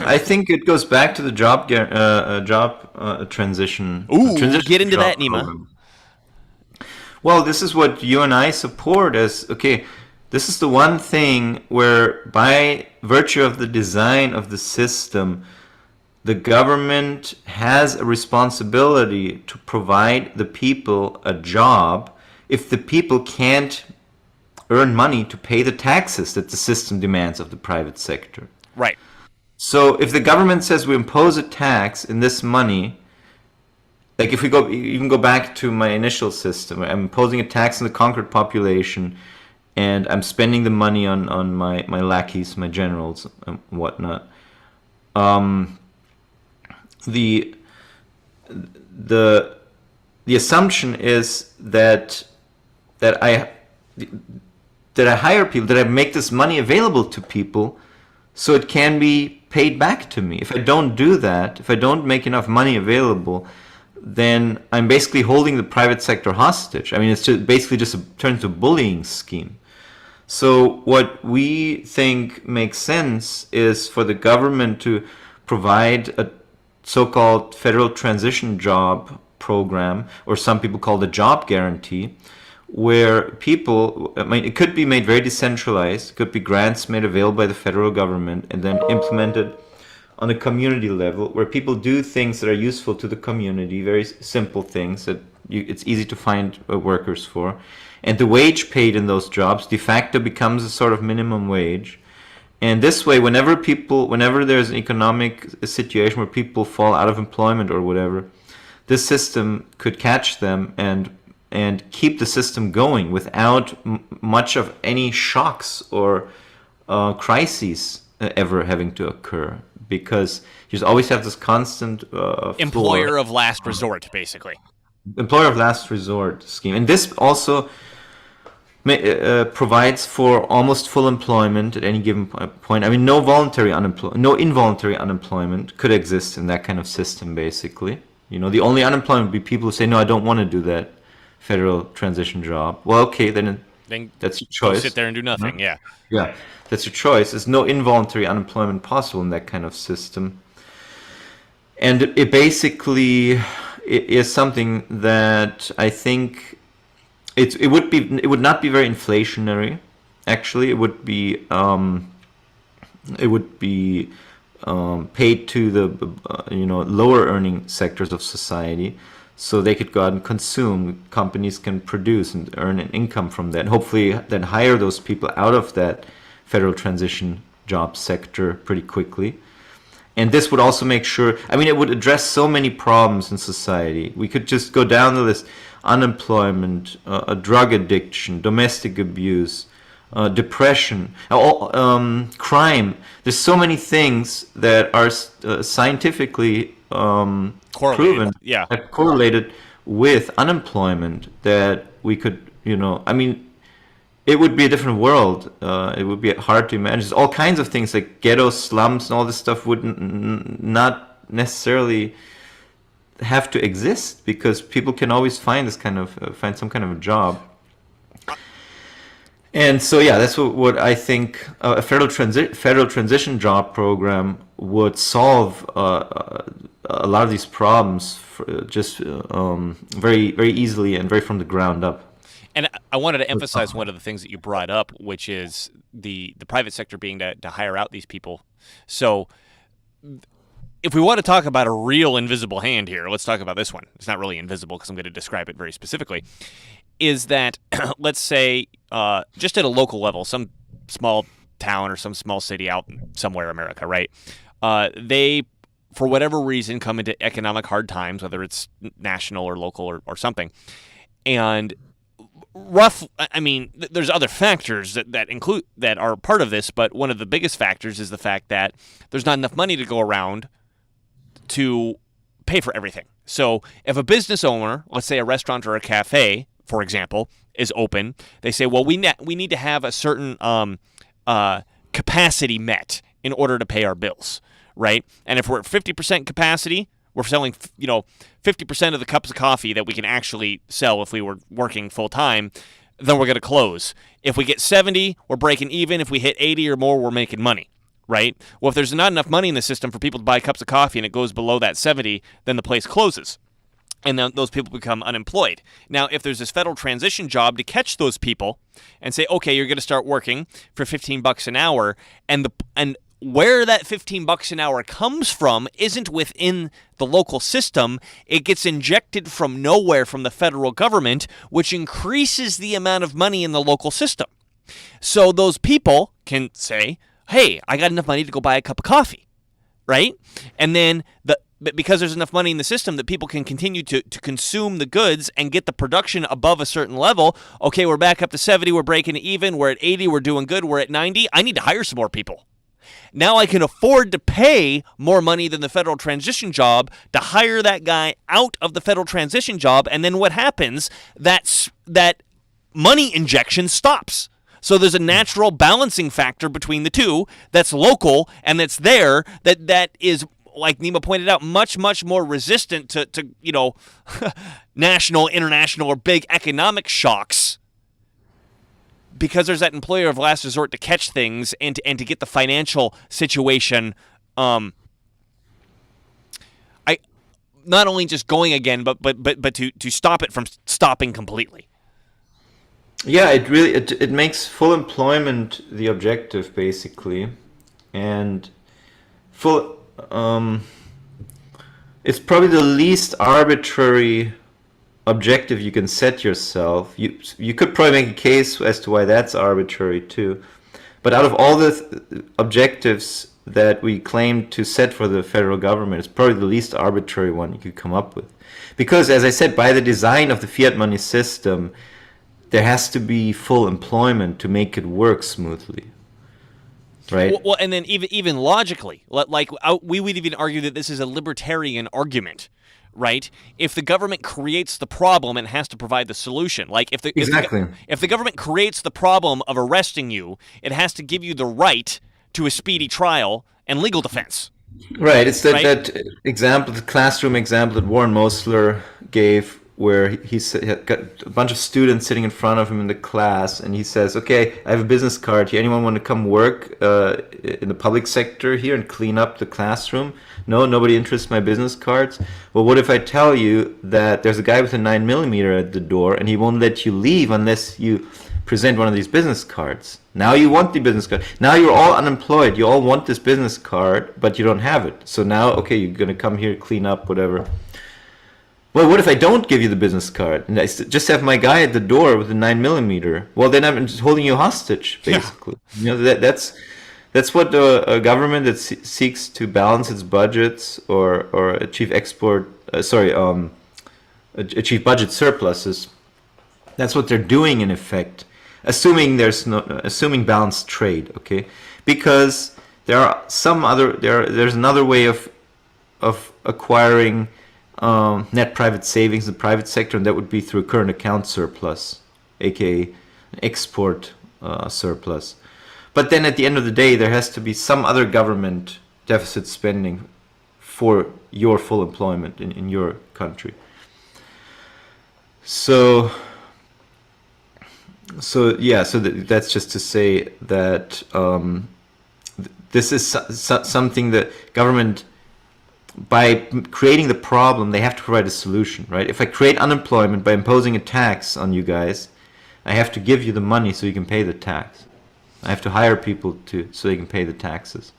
I think it goes back to the job transition. Ooh, Transition get into job that, Nima. program. Well, this is what you and I support as okay. This is the one thing where, by virtue of the design of the system, the government has a responsibility to provide the people a job if the people can't earn money to pay the taxes that the system demands of the private sector. Right. So if the government says we impose a tax in this money, like if we go even go back to my initial system, I'm imposing a tax on the conquered population, and I'm spending the money on my lackeys, my generals, and whatnot. Um, the the the assumption is that I that I hire people, that I make this money available to people, so it can be paid back to me. If I don't do that, if I don't make enough money available, then I'm basically holding the private sector hostage. I mean, it's basically just turns to a bullying scheme. So what we think makes sense is for the government to provide a so-called federal transition job program, or some people call the job guarantee, where people, I mean, it could be made very decentralized, it could be grants made available by the federal government and then implemented on a community level, where people do things that are useful to the community, very simple things that it's easy to find workers for. And the wage paid in those jobs de facto becomes a sort of minimum wage. And this way, whenever there's an economic situation where people fall out of employment or whatever, this system could catch them and keep the system going without much of any shocks or crises ever having to occur, because you always have this constant Employer of last resort, basically. Employer of last resort scheme. And this also provides for almost full employment at any given point. I mean, no involuntary unemployment could exist in that kind of system, basically. You know, the only unemployment would be people who say, no, I don't want to do that federal transition job. Well, okay, then that's your choice. Sit there and do nothing, yeah. Yeah, that's your choice. There's no involuntary unemployment possible in that kind of system. And it basically is something that I think it would not be very inflationary. Actually, it would be paid to the lower earning sectors of society, so they could go out and consume. Companies can produce and earn an income from that, and hopefully then hire those people out of that federal transition job sector pretty quickly. And this would also make sure, I mean, it would address so many problems in society. We could just go down the list: unemployment, drug addiction, domestic abuse, depression, crime. There's so many things that are scientifically proven, correlated with unemployment, that we could, I mean, it would be a different world. It would be hard to imagine. There's all kinds of things like ghetto slums and all this stuff would not necessarily have to exist, because people can always find find some kind of a job. And so, yeah, that's what I think a federal transition job program would solve a lot of these problems very, very easily and very from the ground up. And I wanted to emphasize one of the things that you brought up, which is the private sector being to hire out these people. So if we want to talk about a real invisible hand here, let's talk about this one. It's not really invisible because I'm going to describe it very specifically. Is that, let's say, just at a local level, some small town or some small city out somewhere in America, right? They, for whatever reason, come into economic hard times, whether it's national or local or something. And I mean, there's other factors that are part of this, but one of the biggest factors is the fact that there's not enough money to go around to pay for everything. So if a business owner, let's say a restaurant or a cafe, for example, is open, they say, well, we need to have a certain capacity met in order to pay our bills, right? And if we're at 50% capacity, we're selling, 50% of the cups of coffee that we can actually sell if we were working full time, then we're going to close. If we get 70, we're breaking even. If we hit 80 or more, we're making money, right? Well, if there's not enough money in the system for people to buy cups of coffee and it goes below that 70, then the place closes. And then those people become unemployed. Now, if there's this federal transition job to catch those people and say, okay, you're going to start working for $15 an hour, and where that $15 an hour comes from isn't within the local system. It gets injected from nowhere from the federal government, which increases the amount of money in the local system. So those people can say, hey, I got enough money to go buy a cup of coffee, right? And then because there's enough money in the system that people can continue to consume the goods and get the production above a certain level. Okay, we're back up to 70, we're breaking even, we're at 80, we're doing good, we're at 90. I need to hire some more people. Now I can afford to pay more money than the federal transition job to hire that guy out of the federal transition job, and then what happens? That money injection stops. So there's a natural balancing factor between the two that's local and that's there that is, like Nima pointed out, much, much more resistant to national, international, or big economic shocks, because there's that employer of last resort to catch things and to get the financial situation not only just going again, but to stop it from stopping completely. Yeah, it makes full employment the objective, basically, and full. It's probably the least arbitrary objective you can set yourself. You could probably make a case as to why that's arbitrary too, but out of all the objectives that we claim to set for the federal government, it's probably the least arbitrary one you could come up with, because, as I said, by the design of the fiat money system, there has to be full employment to make it work smoothly. Right. Well, and then even logically, like we would even argue that this is a libertarian argument, right? If the government creates the problem and has to provide the solution, like if the government creates the problem of arresting you, it has to give you the right to a speedy trial and legal defense. Right. It's that example, the classroom example that Warren Mosler gave, where he's got a bunch of students sitting in front of him in the class, and he says, okay, I have a business card here. Anyone want to come work in the public sector here and clean up the classroom? No, nobody interested in my business cards. Well, what if I tell you that there's a guy with a 9mm at the door, and he won't let you leave unless you present one of these business cards? Now you want the business card. Now you're all unemployed. You all want this business card, but you don't have it. So now, okay, you're going to come here, clean up, whatever. Well, what if I don't give you the business card and I just have my guy at the door with a 9mm? Well, then I'm just holding you hostage, basically. Yeah. You know, that's what a government that seeks to balance its budgets or achieve achieve budget surpluses. That's what they're doing in effect, assuming balanced trade. Okay, because there's another way of acquiring net private savings in the private sector, and that would be through a current account surplus, aka an export surplus. But then at the end of the day, there has to be some other government deficit spending for your full employment in your country. So that's just to say that this is something that government, by creating the problem, they have to provide a solution, right? If I create unemployment by imposing a tax on you guys, I have to give you the money so you can pay the tax. I have to hire people so they can pay the taxes.